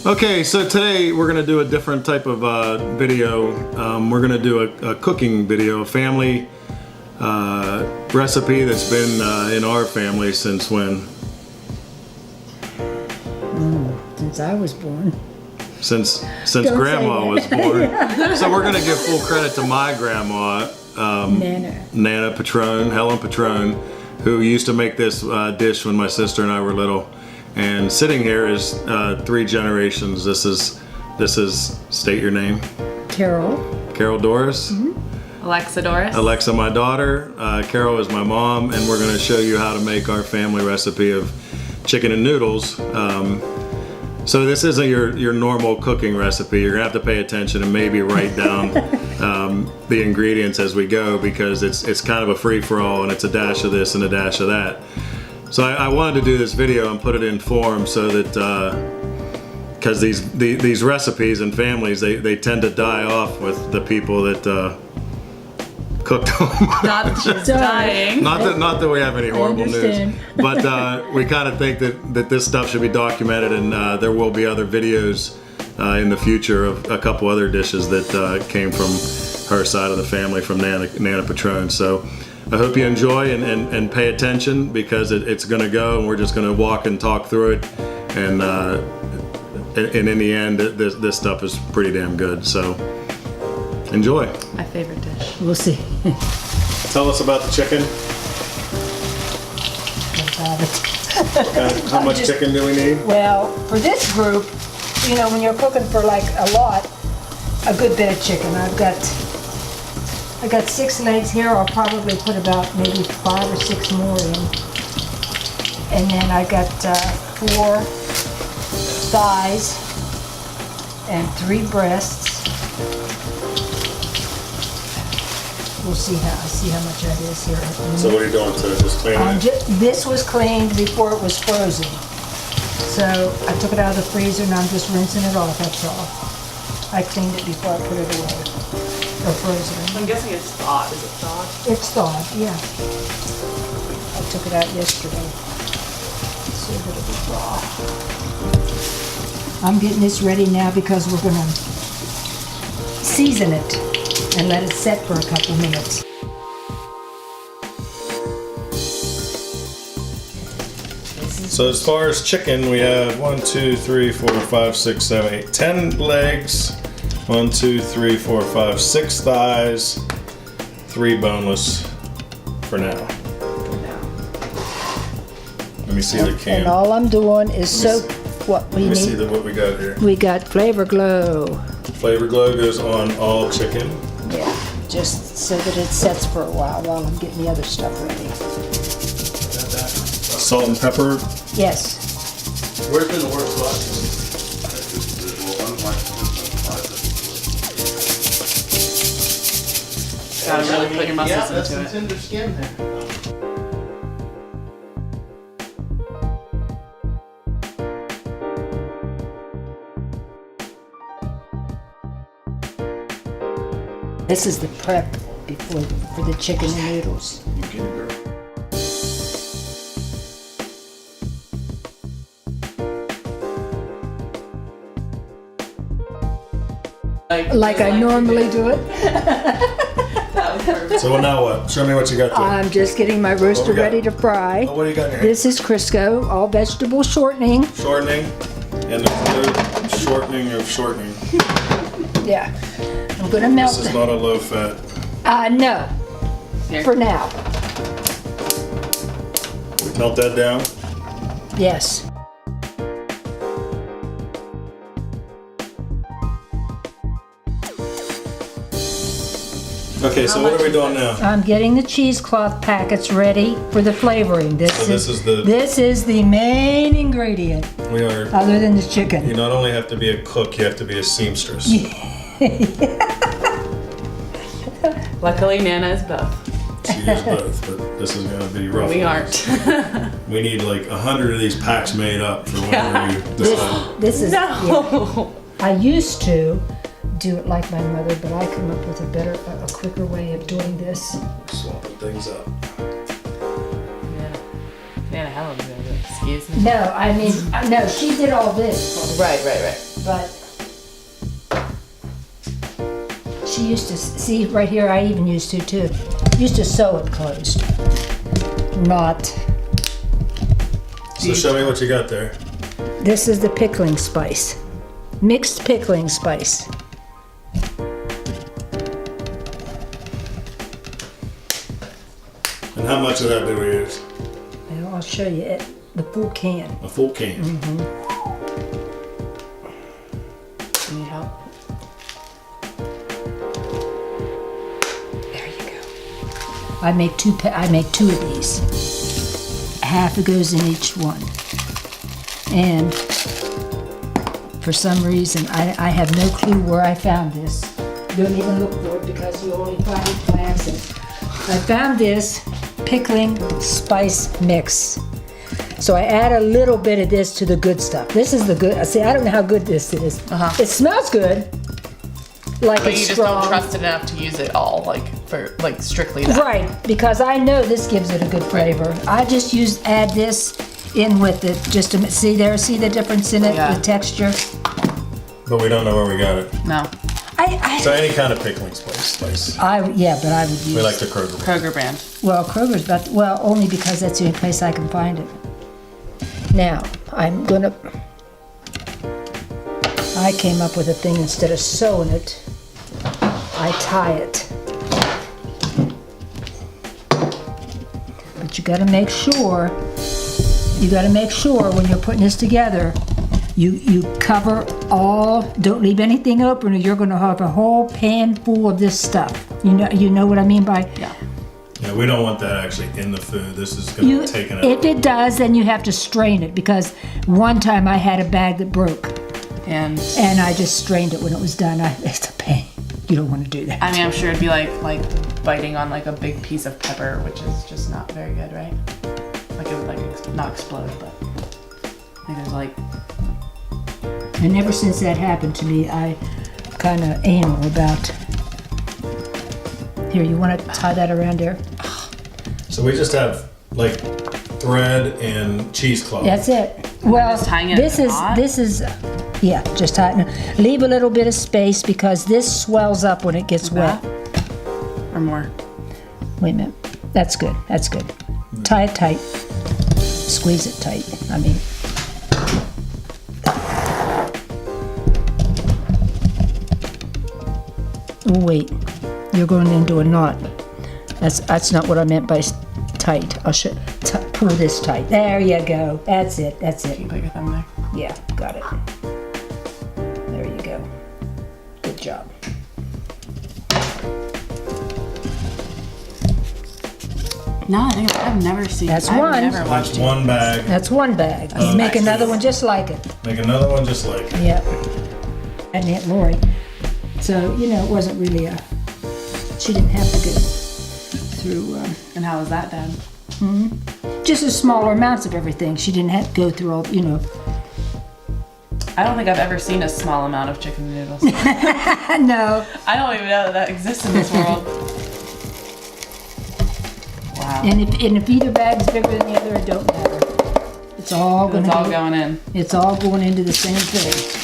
Okay, so today we're gonna do a different type of video. We're gonna do a cooking video, a family recipe that's been in our family since when? Since I was born. Since Grandma was born. So we're gonna give full credit to my grandma, Nana Patrone, Helen Patrone, who used to make this dish when my sister and I were little. And sitting here is 3 generations. This is state your name. Carol. Carol Doris. Mm-hmm. Alexa Doris. Alexa, my daughter. Carol is my mom, and we're going to show you how to make our family recipe of chicken and noodles. So this isn't your normal cooking recipe. You're gonna have to pay attention and maybe write down the ingredients as we go, because it's kind of a free-for-all and it's a dash of this and a dash of that. So I wanted to do this video and put it in form so that, because these recipes and families, they tend to die off with the people that cooked them. Not just dying. Not that we have any horrible news, but we kind of think that this stuff should be documented, and there will be other videos in the future of a couple other dishes that came from her side of the family, from Nana Patrone. So I hope you enjoy and pay attention, because it's going to go, and we're just going to walk and talk through it, and in the end, this stuff is pretty damn good. So enjoy. My favorite dish. We'll see. Tell us about the chicken. How much chicken do we need? Well, for this group, you know, when you're cooking for like a lot, a good bit of chicken. I got 6 legs here. I'll probably put about maybe 5 or 6 more in. And then I got 4 thighs and 3 breasts. We'll see how much that is here. So what are you doing to just clean it? This was cleaned before it was frozen. So I took it out of the freezer and I'm just rinsing it off, that's all. I cleaned it before I put it away. Or frozen. I'm guessing it's thawed. Is it thawed? It's thawed, yeah. I took it out yesterday. So that it'll be raw. I'm getting this ready now because we're gonna season it and let it set for a couple minutes. So as far as chicken, we have 1, 2, 3, 4, 5, 6, 7, 8, 10 legs. 1, 2, 3, 4, 5, 6 thighs. 3 boneless for now. Let me see the can. And all I'm doing is soak what we need. Let me see what we got here. We got Flavor Glow. Flavor Glow goes on all chicken. Yeah, just so that it sets for a while I'm getting the other stuff ready. Salt and pepper. Yes. Where's been the worst spot? Gotta really put your muscles into it. Yeah, that's tender skin there. This is the prep for the chicken and noodles. Like I normally do it. That was perfect. So now what? Show me what you got there. I'm just getting my roaster ready to fry. Oh, what do you got in your hand? This is Crisco, all vegetable shortening. Shortening, and there's no shortening of shortening. Yeah. I'm gonna melt This is not a low fat. no. Here. For now. Melt that down. Yes. Okay, so what are we doing now? I'm getting the cheesecloth packets ready for the flavoring. So this is the main ingredient, we are. other than the chicken. You not only have to be a cook, you have to be a seamstress. Luckily, Nana is both. She is both, but this is going to be rough. We aren't. We need like 100 of these packs made up for whenever we decide. This is No. yeah. I used to do it like my mother, but I come up with a quicker way of doing this. Swapping things up. Nana Helen's gonna do it. recipes. No, I mean, no, she did all this, Right. but she used to, see right here, I even used to too. Used to sew it closed. Not, So show me what you got there. this is the pickling spice. Mixed pickling spice. And how much of that do we use? Well, I'll show you it, the full can. A full can. You need help? There you go. I make two of these. Half it goes in each one. And for some reason, I have no clue where I found this. Don't even look for it because you only find it by accident. I found this pickling spice mix. So I add a little bit of this to the good stuff. This is the good, see, I don't know how good this is. It smells good. Like But it's you just strong. don't trust it enough to use it all, like for like strictly that. Right, because I know this gives it a good flavor. I just add this in with it, just to see the difference in it, Yeah. the texture. But we don't know where we got it. No. So any kind of pickling spice. Yeah, but I would use. We like the Kroger. Kroger brand. Well, Kroger's, but only because that's the only place I can find it. Now I'm gonna. I came up with a thing instead of sewing it, I tie it. But you gotta make sure. You gotta make sure when you're putting this together, you cover all. Don't leave anything open, or you're gonna have a whole pan full of this stuff. You know what I mean by. Yeah. Yeah, we don't want that actually in the food. This is going to be taken out. If it does, then you have to strain it, because one time I had a bag that broke And I just strained it when it was done. It's a pain. You don't want to do that. I mean, I'm sure it'd be like biting on like a big piece of pepper, which is just not very good, right? Like it would not explode, but I think there's like. And ever since that happened to me, I kind of anal about. Here, you want to tie that around there? So we just have like thread and cheesecloth. That's it. Well, just tying it this in a is knot? yeah, just tie it. Leave a little bit of space because this swells up when it gets wet. Or more. Wait a minute. That's good. That's good. Tie it tight. Squeeze it tight. I mean. Oh, wait. You're going into a knot. That's not what I meant by tight. I'll pull this tight. There you go. That's it. That's it. You put your thumb there. Yeah, got it. There you go. Good job. No, I think I've never seen. That's I've one. Never So watched that's it. one bag. That's one bag. Oh, Make nice. another one just like it. Make another one just like it. Yep. And Aunt Lori. So, it wasn't really she didn't have to go through, And how was that done? just a smaller amounts of everything. She didn't have to go through all, I don't think I've ever seen a small amount of chicken noodles. No. I don't even know that exists in this world. Wow. And if either bag's bigger than the other, it don't matter. It's all It's all going going in. It's all going into the same thing.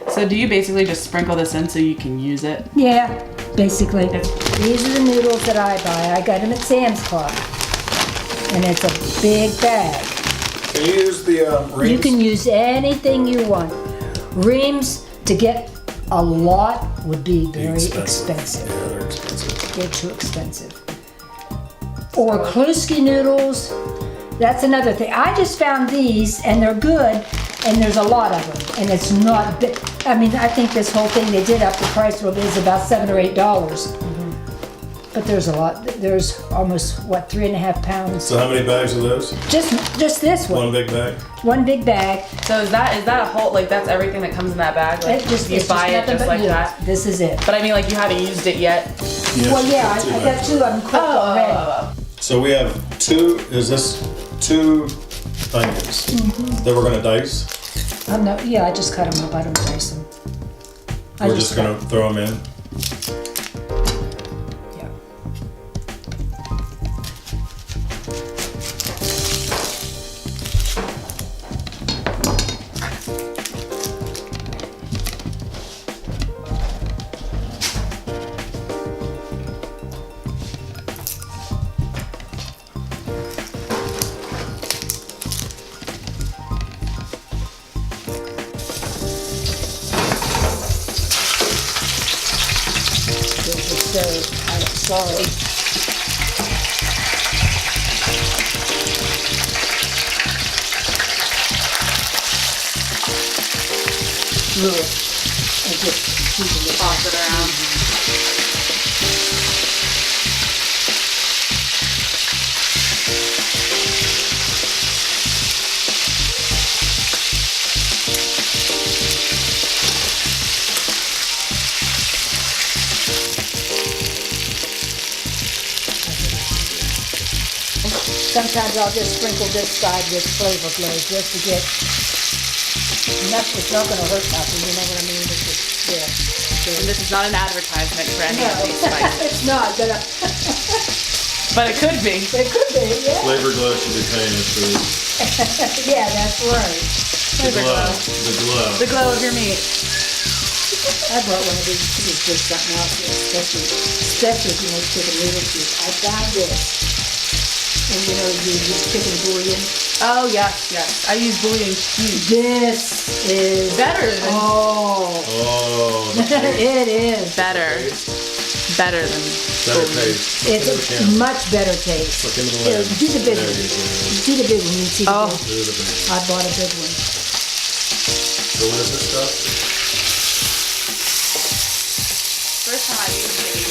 So do you basically just sprinkle this in so you can use it? Yeah, basically. These are the noodles that I buy. I got them at Sam's Club. And it's a big bag. Can you use the rings? You can use anything you want. Reams to get a lot would be very expensive. Yeah, they're expensive. They're too expensive. Or Kluski noodles. That's another thing. I just found these and they're good, and there's a lot of them. And it's not big. I mean, I think this whole thing they did up the price a little bit is about $7 or $8. But there's a lot. There's almost 3.5 pounds. So how many bags are those? Just this one. One big bag? One big bag. So is that a whole, like that's everything that comes in that bag? Like It's you buy it nothing just but like noodles. that? This is it. But I mean like you haven't used it yet? Yes, Well, yeah, I two got bags. 2 of them cooked already. So we have two onions that we're gonna dice. I just cut them up. I don't dice them. We're just gonna throw them in. Yeah. sorry. Ugh. I just keep it Toss it around. Sometimes I'll just sprinkle this side with flavor glows just to get, it's not gonna hurt nothing, you know what I mean? It's just, yeah. And this is not an advertisement for any No, of these spices. it's not, But it could be. but it could be, yeah. Flavor glow should be famous for Yeah, that's right. the glow. The glow. The glow of your meat. I brought one of these to do something else, especially if you make chicken noodle soup. I found this. And you know, you use chicken bouillon. Oh, yes, yes. I use bouillon cubes. This is Better than... Oh, Oh, the taste. it is. Better. Better than Better bouillon. taste. It's a much better taste. Look into the Here, lens. do the big There one. you go. See the big one. You see the Oh. big one. Do the big one. I bought a big one. So what is this stuff? First time I used chicken,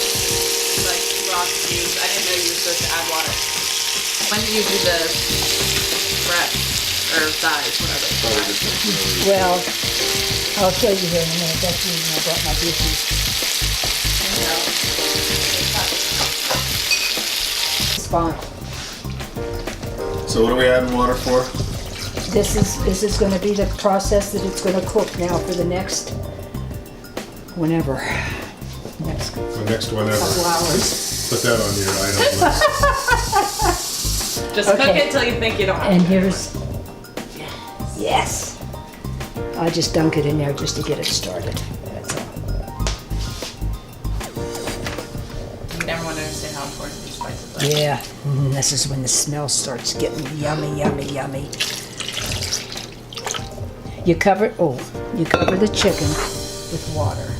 like raw cubes, I didn't know you were supposed to add water. When did you do the breast or thighs, whatever? Probably just really Well, I'll show you here in a minute. That's the reason I brought my dishes. It's fine. So what are we adding water for? This is going to be the process that it's going to cook now for the next whenever. Next The next one ever. couple hours. Put that on your item list. Just cook Okay. it till you think you don't have And to. here's, yes. I just dunk it in there just to get it started. That's all. You never want to understand how important these spices are. Yeah, this is when the smell starts getting yummy, yummy, yummy. You cover the chicken with water.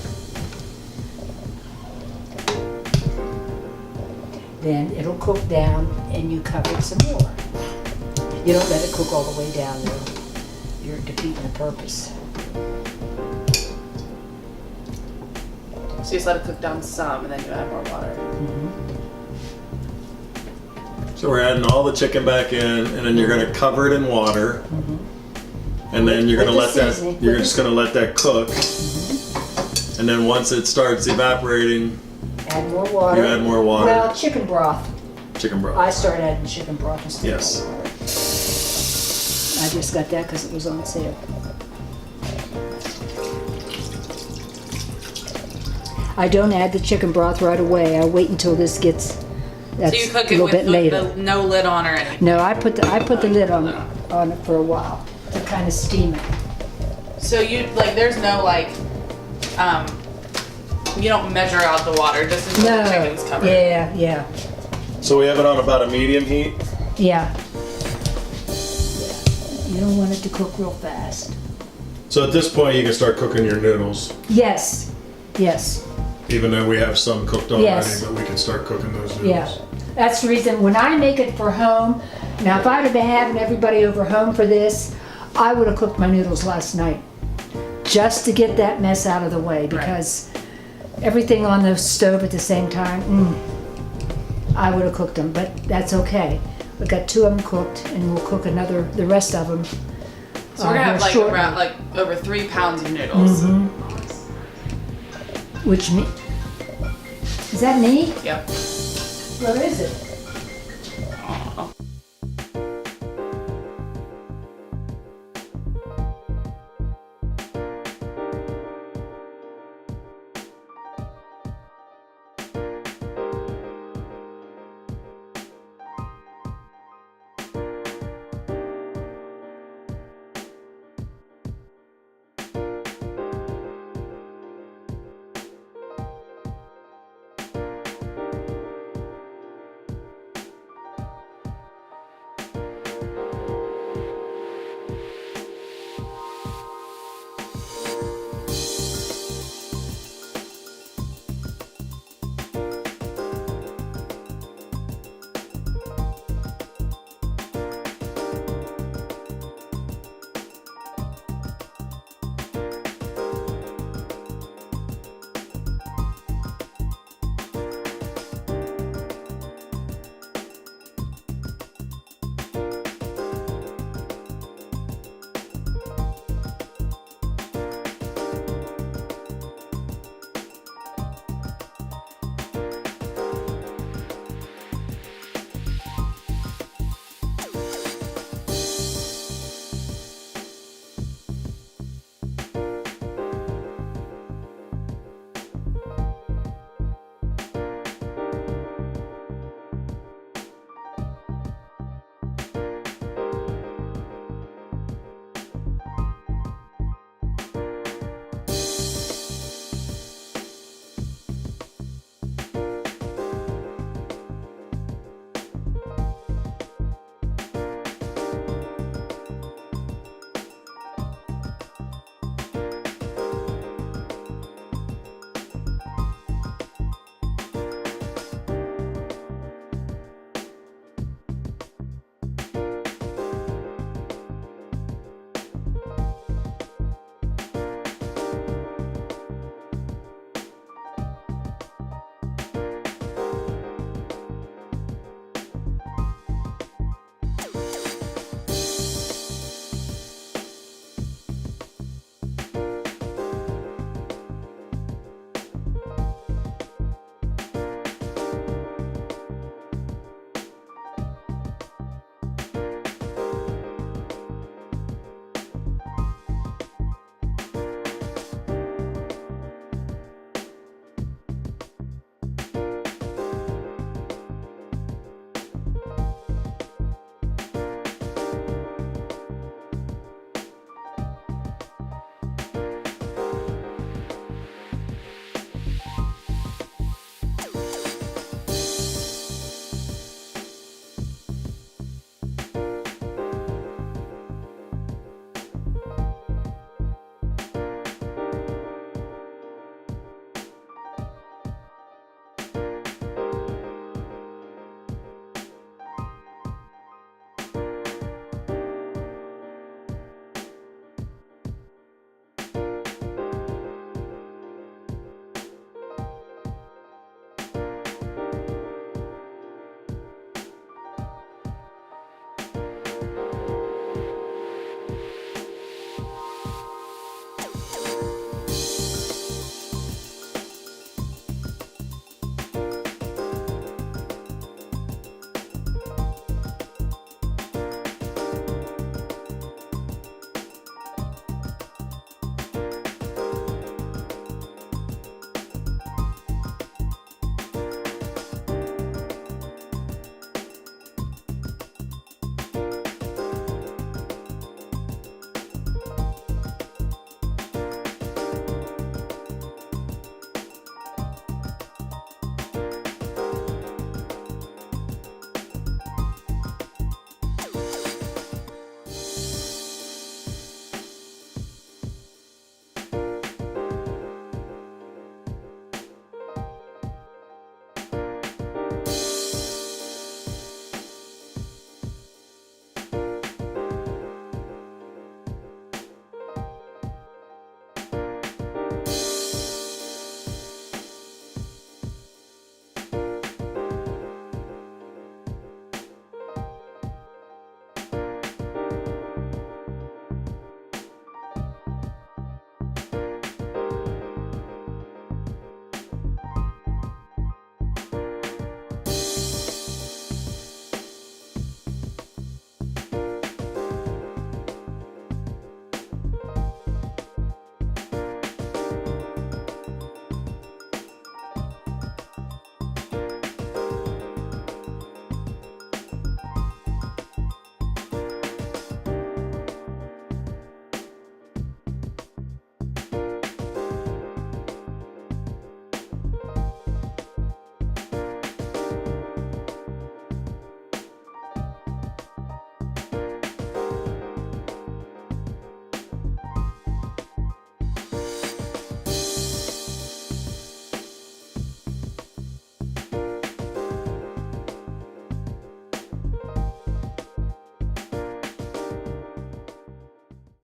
Then it'll cook down and you cover it some more. You don't let it cook all the way down though. You're defeating the purpose. So you just let it cook down some and then you add more water. So we're adding all the chicken back in, and then you're going to cover it in water, and then you're going to With let the that. seasoning. You're just going to let that cook, and then once it starts evaporating, Add more water. you add more water. Well, chicken broth. Chicken broth. I started adding chicken broth instead Yes. of water. I just got that because it was on sale. I don't add the chicken broth right away. I wait until this gets. That's So you cook a it little with bit later. the no lid on or anything. No, I put the lid on it for a while to kind of steam it. So you there's no you don't measure out the water just until the chicken's covered. Yeah. So we have it on about a medium heat. Yeah. You don't want it to cook real fast. So at this point, you can start cooking your noodles, Yes. even though we have some cooked already. Yes. But we can start cooking those noodles. Yeah. That's the reason when I make it for home, now if I'd have been having everybody over home for this, I would have cooked my noodles last night. Just to get that mess out of the way because everything on the stove at the same time, I would have cooked them, but that's okay. We've got 2 of them cooked and we'll cook the rest of them. So we're gonna have around over 3 pounds of noodles. Which me? Is that me? Yep. Where is it?